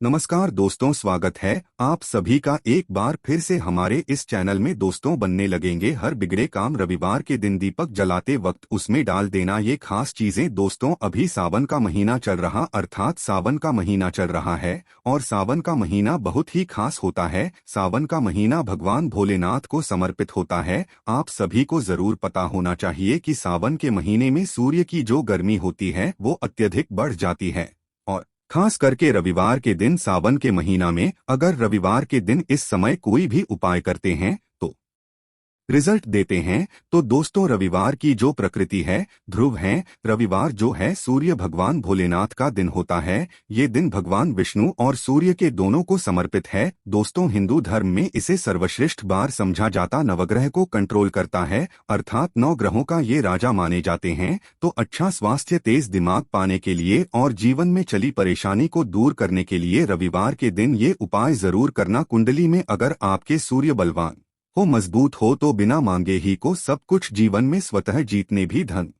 नमस्कार दोस्तों, स्वागत है आप सभी का एक बार फिर से हमारे इस चैनल में। दोस्तों, बनने लगेंगे हर बिगड़े काम रविवार के दिन दीपक जलाते वक्त उसमें डाल देना ये खास चीजें। दोस्तों, अभी सावन का महीना चल रहा अर्थात सावन का महीना चल रहा है और सावन का महीना बहुत ही खास होता है। सावन का महीना भगवान भोलेनाथ को समर्पित होता है। आप सभी को जरूर पता होना चाहिए कि सावन के महीने में सूर्य की जो गर्मी होती है वो अत्यधिक बढ़ जाती है और खास करके रविवार के दिन सावन के महीना में अगर रविवार के दिन इस समय कोई भी उपाय करते हैं तो रिजल्ट देते हैं। तो दोस्तों, रविवार की जो प्रकृति है, ध्रुव है, रविवार जो है सूर्य भगवान भोलेनाथ का दिन होता है। ये दिन भगवान विष्णु और सूर्य के दोनों को समर्पित है। दोस्तों, हिंदू धर्म में इसे सर्वश्रेष्ठ बार समझा जाता नवग्रह को कंट्रोल करता है अर्थात 9 ग्रहों का ये राजा माने जाते हैं। तो अच्छा स्वास्थ्य, तेज दिमाग पाने के लिए और जीवन में चली परेशानी को दूर करने के लिए रविवार के दिन ये उपाय जरूर करना। कुंडली में अगर आपके सूर्य बलवान हो, मजबूत हो तो बिना मांगे ही को सब कुछ जीवन में स्वतः जीतने भी धन,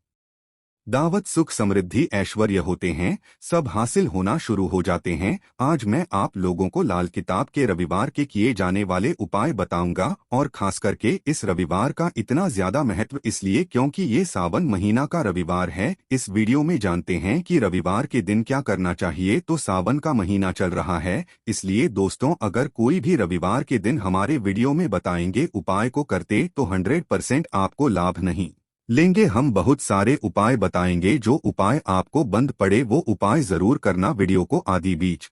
दावत, सुख, समृद्धि, ऐश्वर्य होते हैं, सब हासिल होना शुरू हो जाते हैं। आज मैं आप लोगों को लाल किताब के रविवार के किए जाने वाले उपाय बताऊंगा और खास करके इस रविवार का इतना ज्यादा महत्व इसलिए क्योंकि ये सावन महीना का रविवार है। इस वीडियो में जानते हैं कि रविवार के दिन क्या करना चाहिए। तो सावन का महीना चल रहा है, इसलिए दोस्तों अगर कोई भी रविवार के दिन हमारे वीडियो में बताएंगे उपाय को करते तो 100% आपको लाभ नहीं लेंगे। हम बहुत सारे उपाय बताएंगे, जो उपाय आपको बंद पड़े वो उपाय जरूर करना। वीडियो को आदि बीच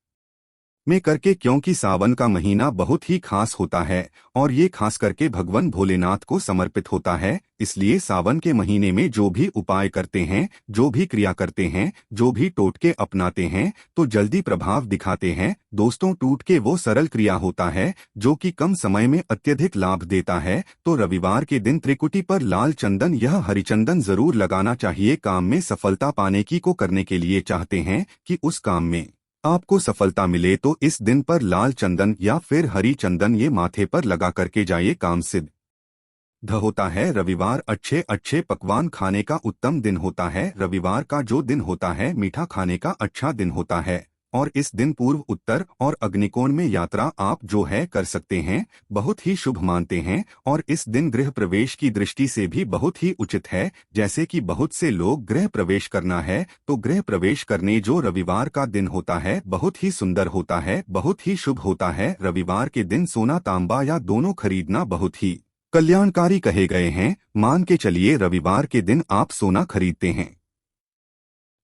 में करके, क्योंकि सावन का महीना बहुत ही खास होता है और ये खास करके भगवान भोलेनाथ को समर्पित होता है। इसलिए सावन के महीने में जो भी उपाय करते हैं, जो भी क्रिया करते हैं, जो भी टोटके अपनाते हैं तो जल्दी प्रभाव दिखाते हैं। दोस्तों, टूटके वो सरल क्रिया होता है जो कि कम समय में अत्यधिक लाभ देता है। तो रविवार के दिन त्रिकुटी पर लाल चंदन या हरिचंदन जरूर लगाना चाहिए। काम में सफलता पाने की को करने के लिए चाहते हैं कि उस काम में आपको सफलता मिले तो इस दिन पर लाल चंदन या फिर हरी चंदन ये माथे पर लगा करके जाइए, काम सिद्ध होता है। रविवार अच्छे अच्छे पकवान खाने का उत्तम दिन होता है। रविवार का जो दिन होता है मीठा खाने का अच्छा दिन होता है और इस दिन पूर्व, उत्तर और अग्निकोण में यात्रा आप जो है कर सकते हैं, बहुत ही शुभ मानते हैं। और इस दिन गृह प्रवेश की दृष्टि से भी बहुत ही उचित है। जैसे कि बहुत से लोग गृह प्रवेश करना है तो गृह प्रवेश करने जो रविवार का दिन होता है बहुत ही सुंदर होता है, बहुत ही शुभ होता है। रविवार के दिन सोना, तांबा या दोनों खरीदना बहुत ही कल्याणकारी कहे गए हैं। मान के चलिए रविवार के दिन आप सोना खरीदते हैं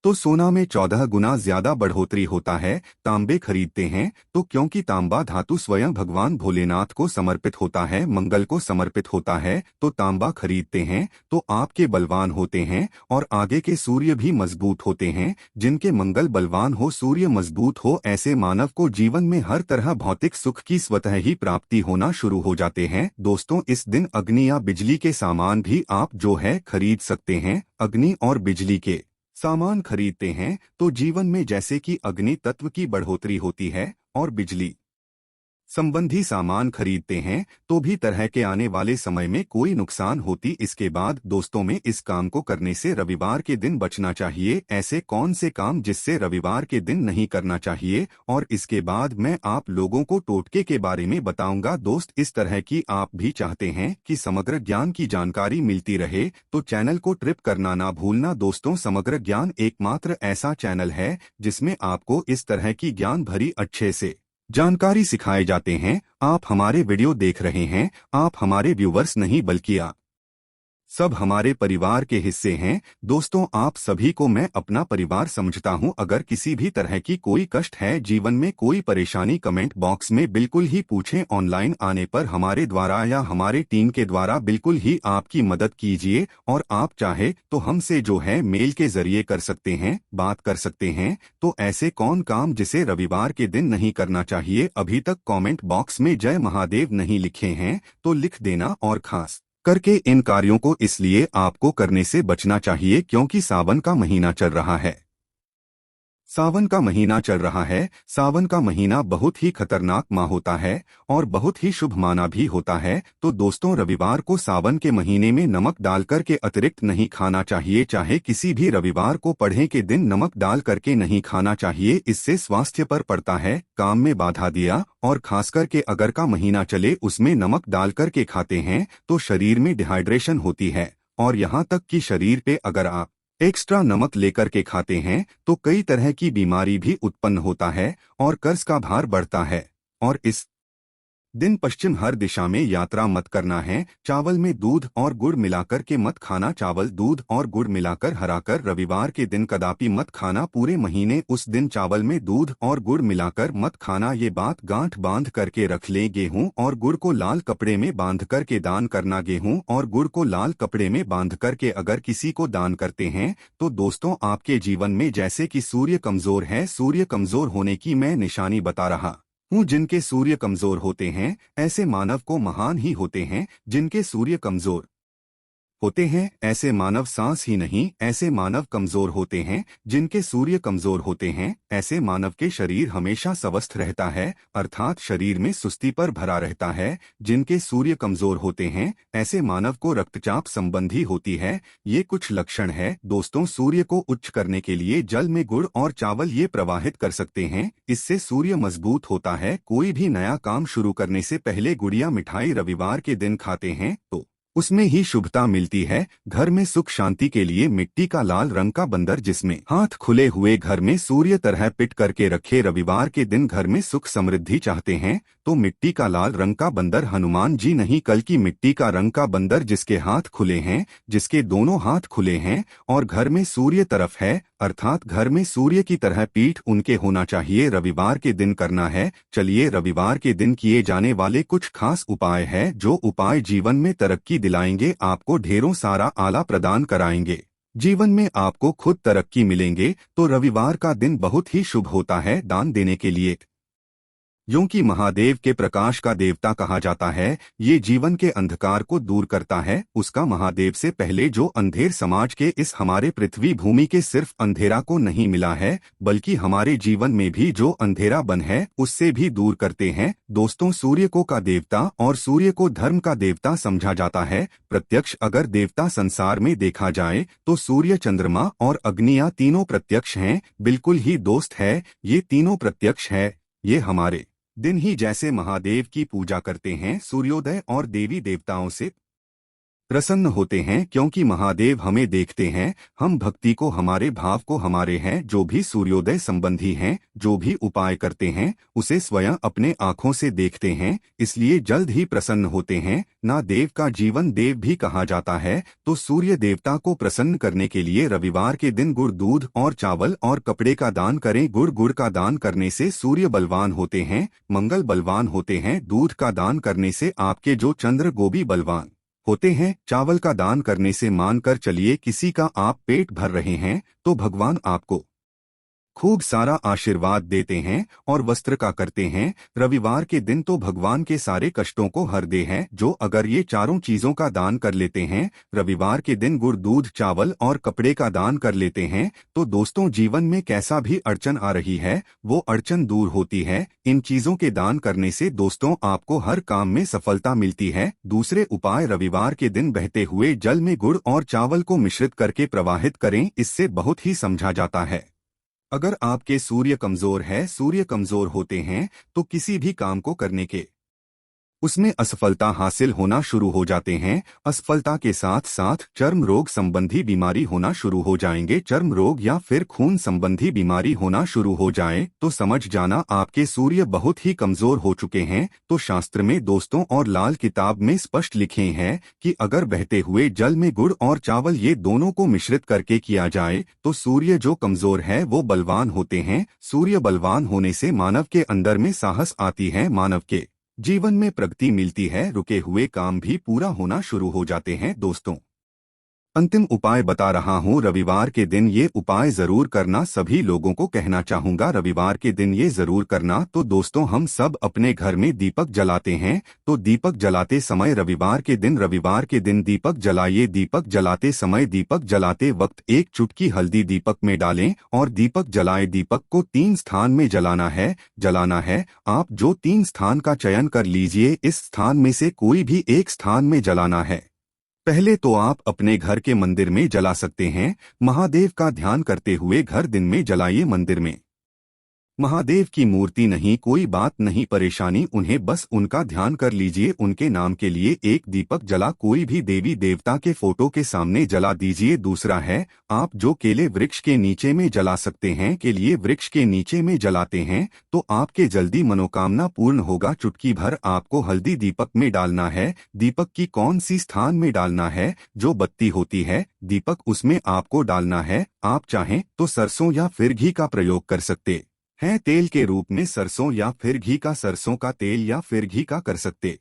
तो सोना में 14 गुना ज्यादा बढ़ोतरी होता है। तांबे खरीदते हैं तो क्योंकि तांबा धातु स्वयं भगवान भोलेनाथ को समर्पित होता है, मंगल को समर्पित होता है, तो तांबा खरीदते हैं तो आपके बलवान होते हैं और आगे के सूर्य भी मजबूत होते हैं। जिनके मंगल बलवान हो, सूर्य मजबूत हो, ऐसे मानव को जीवन में हर तरह भौतिक सुख की स्वतः ही प्राप्ति होना शुरू हो जाते हैं। दोस्तों, इस दिन अग्नि या बिजली के सामान भी आप जो है खरीद सकते हैं। अग्नि और बिजली के सामान खरीदते हैं तो जीवन में जैसे कि अग्नि तत्व की बढ़ोतरी होती है और बिजली संबंधी सामान खरीदते हैं तो भी तरह के आने वाले समय में कोई नुकसान होती। इसके बाद दोस्तों में इस काम को करने से रविवार के दिन बचना चाहिए। ऐसे कौन से काम जिससे रविवार के दिन नहीं करना चाहिए और इसके बाद मैं आप लोगों को टोटके के बारे में बताऊंगा। दोस्त, इस तरह की आप भी चाहते हैं कि समग्र ज्ञान की जानकारी मिलती रहे तो चैनल को ट्रिप करना ना भूलना। दोस्तों, समग्र ज्ञान एकमात्र ऐसा चैनल है जिसमें आपको इस तरह की ज्ञान भरी अच्छे से जानकारी सिखाए जाते हैं। आप हमारे वीडियो देख रहे हैं, आप हमारे व्यूवर्स नहीं बल्कि आप सब हमारे परिवार के हिस्से हैं। दोस्तों, आप सभी को मैं अपना परिवार समझता हूं। अगर किसी भी तरह की कोई कष्ट है, जीवन में कोई परेशानी, कमेंट बॉक्स में बिल्कुल ही पूछें। ऑनलाइन आने पर हमारे द्वारा या हमारे टीम के द्वारा बिल्कुल ही आपकी मदद कीजिए और आप चाहे तो हमसे जो है मेल के जरिए कर सकते हैं, बात कर सकते हैं। तो ऐसे कौन काम जिसे रविवार के दिन नहीं करना चाहिए, अभी तक कमेंट बॉक्स में जय महादेव नहीं लिखे हैं तो लिख देना। और खास करके इन कार्यों को इसलिए आपको करने से बचना चाहिए क्योंकि सावन का महीना चल रहा है। सावन का महीना चल रहा है। सावन का महीना बहुत ही खतरनाक माह होता है और बहुत ही शुभ माना भी होता है। तो दोस्तों, रविवार को सावन के महीने में नमक डाल करके अतिरिक्त नहीं खाना चाहिए। चाहे किसी भी रविवार को पढ़े के दिन नमक डाल करके नहीं खाना चाहिए। इससे स्वास्थ्य पर पड़ता है, काम में बाधा दिया। और खास करके अगर का महीना चले उसमें नमक डाल करके खाते हैं तो शरीर में डिहाइड्रेशन होती है। और यहाँ तक कि शरीर पे अगर आप एक्स्ट्रा नमक लेकर के खाते हैं तो कई तरह की बीमारी भी उत्पन्न होता है और कर्ज का भार बढ़ता है। और इस दिन पश्चिम हर दिशा में यात्रा मत करना है। चावल में दूध और गुड़ मिलाकर के मत खाना। चावल दूध और गुड़ मिलाकर हराकर रविवार के दिन कदापि मत खाना। पूरे महीने उस दिन चावल में दूध और गुड़ मिलाकर मत खाना। ये बात गांठ बांध करके रख ले। गेहूं और गुड़ को लाल कपड़े में बांध करके दान करना। गेहूं और गुड़ को लाल कपड़े में बांध करके अगर किसी को दान करते हैं तो दोस्तों, आपके जीवन में जैसे कि सूर्य कमजोर है, सूर्य कमजोर होने की मैं निशानी बता रहा हूँ। जिनके सूर्य कमजोर होते हैं ऐसे मानव को महान ही होते हैं। जिनके सूर्य कमजोर होते हैं ऐसे मानव सांस ही नहीं, ऐसे मानव कमजोर होते हैं। जिनके सूर्य कमजोर होते हैं ऐसे मानव के शरीर हमेशा स्वस्थ रहता है, अर्थात शरीर में सुस्ती पर भरा रहता है। जिनके सूर्य कमजोर होते हैं ऐसे मानव को रक्तचाप संबंधी होती है। ये कुछ लक्षण है दोस्तों। सूर्य को उच्च करने के लिए जल में गुड़ और चावल ये प्रवाहित कर सकते हैं। इससे सूर्य मजबूत होता है। कोई भी नया काम शुरू करने से पहले गुड़िया मिठाई रविवार के दिन खाते हैं तो उसमें ही शुभता मिलती है। घर में सुख शांति के लिए मिट्टी का लाल रंग का बंदर जिसमें हाथ खुले हुए घर में सूर्य तरह पिट करके रखे। रविवार के दिन घर में सुख समृद्धि चाहते हैं तो मिट्टी का लाल रंग का बंदर हनुमान जी नहीं, कल की मिट्टी का रंग का बंदर जिसके हाथ खुले हैं, जिसके दोनों हाथ खुले हैं और घर में सूर्य तरफ है, अर्थात घर में सूर्य की तरह पीठ उनके होना चाहिए। रविवार के दिन करना है। चलिए, रविवार के दिन किए जाने वाले कुछ खास उपाय है जो उपाय जीवन में तरक्की दिलाएंगे, आपको ढेरों सारा आला प्रदान कराएंगे, जीवन में आपको खुद तरक्की मिलेंगे। तो रविवार का दिन बहुत ही शुभ होता है दान देने के लिए। क्योंकि महादेव के प्रकाश का देवता कहा जाता है, ये जीवन के अंधकार को दूर करता है। उसका महादेव से पहले जो अंधेर समाज के इस हमारे पृथ्वी भूमि के सिर्फ अंधेरा को नहीं मिला है, बल्कि हमारे जीवन में भी जो अंधेरा बन है उससे भी दूर करते हैं। दोस्तों, सूर्य को का देवता और सूर्य को धर्म का देवता समझा जाता है। प्रत्यक्ष अगर देवता संसार में देखा जाए तो सूर्य, चंद्रमा और अग्नियां तीनों प्रत्यक्ष हैं, बिल्कुल ही दोस्त है। ये तीनों प्रत्यक्ष है। ये हमारे दिन ही जैसे महादेव की पूजा करते हैं, सूर्योदय और देवी देवताओं से प्रसन्न होते हैं, क्योंकि महादेव हमें देखते हैं। हम भक्ति को, हमारे भाव को, हमारे हैं जो भी सूर्योदय संबंधी हैं, जो भी उपाय करते हैं उसे स्वयं अपने आंखों से देखते हैं, इसलिए जल्द ही प्रसन्न होते हैं। ना देव का जीवन देव भी कहा जाता है। तो सूर्य देवता को प्रसन्न करने के लिए रविवार के दिन गुड़, दूध और चावल और कपड़े का दान करें। गुड़ का दान करने से सूर्य बलवान होते हैं, मंगल बलवान होते हैं। दूध का दान करने से आपके जो चंद्र गोभी बलवान होते हैं। चावल का दान करने से मानकर चलिए किसी का आप पेट भर रहे हैं तो भगवान आपको खूब सारा आशीर्वाद देते हैं। और वस्त्र का करते हैं रविवार के दिन तो भगवान के सारे कष्टों को हर दे हैं। जो अगर ये चारों चीजों का दान कर लेते हैं, रविवार के दिन गुड़, दूध, चावल और कपड़े का दान कर लेते हैं, तो दोस्तों जीवन में कैसा भी अड़चन आ रही है वो अड़चन दूर होती है। इन चीजों के दान करने से दोस्तों आपको हर काम में सफलता मिलती है। दूसरे उपाय, रविवार के दिन बहते हुए जल में गुड़ और चावल को मिश्रित करके प्रवाहित करें। इससे बहुत ही समझा जाता है अगर आपके सूर्य कमजोर है, सूर्य कमजोर होते हैं तो किसी भी काम को करने के उसमें असफलता हासिल होना शुरू हो जाते हैं। असफलता के साथ साथ चर्म रोग संबंधी बीमारी होना शुरू हो जाएंगे। चर्म रोग या फिर खून संबंधी बीमारी होना शुरू हो जाए तो समझ जाना आपके सूर्य बहुत ही कमजोर हो चुके हैं। तो शास्त्र में दोस्तों और लाल किताब में स्पष्ट लिखे हैं कि अगर बहते हुए जल में गुड़ और चावल ये दोनों को मिश्रित करके किया जाए तो सूर्य जो कमजोर है वो बलवान होते हैं। सूर्य बलवान होने से मानव के अंदर में साहस आती है, मानव के जीवन में प्रगति मिलती है, रुके हुए काम भी पूरा होना शुरू हो जाते हैं। दोस्तों, अंतिम उपाय बता रहा हूँ। रविवार के दिन ये उपाय जरूर करना, सभी लोगों को कहना चाहूंगा रविवार के दिन ये जरूर करना। तो दोस्तों, हम सब अपने घर में दीपक जलाते हैं, तो दीपक जलाते समय रविवार के दिन दीपक जलाइए। दीपक जलाते समय, दीपक जलाते वक्त एक चुटकी हल्दी दीपक में डालें और दीपक जलाए। दीपक को 3 स्थान में जलाना है। आप जो 3 स्थान का चयन कर लीजिए, इस स्थान में से कोई भी एक स्थान में जलाना है। पहले तो आप अपने घर के मंदिर में जला सकते हैं। महादेव का ध्यान करते हुए घर दिन में जलाइए। मंदिर में महादेव की मूर्ति नहीं, कोई बात नहीं, परेशानी उन्हें बस उनका ध्यान कर लीजिए। उनके नाम के लिए एक दीपक जला कोई भी देवी देवता के फोटो के सामने जला दीजिए। दूसरा है, आप जो केले वृक्ष के नीचे में जला सकते हैं, केले वृक्ष के नीचे में जलाते हैं तो आपके जल्दी मनोकामना पूर्ण होगा। चुटकी भर आपको हल्दी दीपक में डालना है। दीपक की कौन सी स्थान में डालना है? जो बत्ती होती है दीपक, उसमें आपको डालना है। आप चाहें तो सरसों या फिर घी का प्रयोग कर सकते हैं, तेल के रूप में सरसों या फिर घी का, सरसों का तेल या फिर घी का कर सकते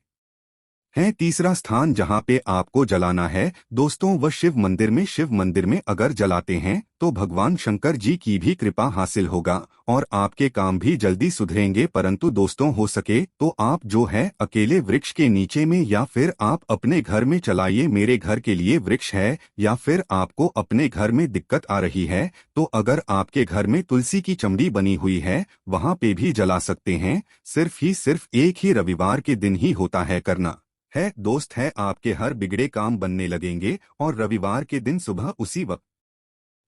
हैं। तीसरा स्थान जहां पे आपको जलाना है दोस्तों, वह शिव मंदिर में अगर जलाते हैं तो भगवान शंकर जी की भी कृपा हासिल होगा और आपके काम भी जल्दी सुधरेंगे। परंतु दोस्तों, हो सके तो आप जो है अकेले वृक्ष के नीचे में या फिर आप अपने घर में चलाइए। मेरे घर के लिए वृक्ष है या फिर आपको अपने घर में दिक्कत आ रही है तो अगर आपके घर में तुलसी की चमड़ी बनी हुई है वहां पे भी जला सकते हैं। सिर्फ एक ही रविवार के दिन ही होता है करना है दोस्त है, आपके हर बिगड़े काम बनने लगेंगे और रविवार के दिन सुबह उसी वक्त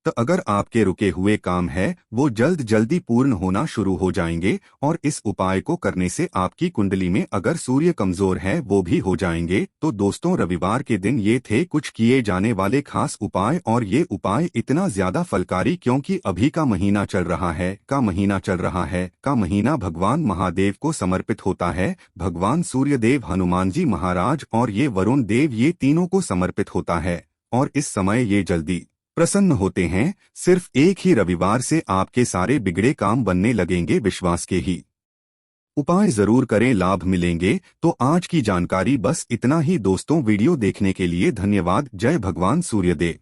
तो अगर आपके रुके हुए काम है वो जल्दी पूर्ण होना शुरू हो जाएंगे। और इस उपाय को करने से आपकी कुंडली में अगर सूर्य कमजोर है वो भी हो जाएंगे। तो दोस्तों, रविवार के दिन ये थे कुछ किए जाने वाले खास उपाय और ये उपाय इतना ज्यादा फलकारी क्योंकि अभी का महीना चल रहा है का महीना भगवान महादेव को समर्पित होता है। भगवान सूर्यदेव, हनुमान जी महाराज और ये वरुण देव, ये तीनों को समर्पित होता है और इस समय ये जल्दी प्रसन्न होते हैं। सिर्फ एक ही रविवार से आपके सारे बिगड़े काम बनने लगेंगे। विश्वास के ही उपाय जरूर करें, लाभ मिलेंगे। तो आज की जानकारी बस इतना ही दोस्तों। वीडियो देखने के लिए धन्यवाद। जय भगवान सूर्यदेव।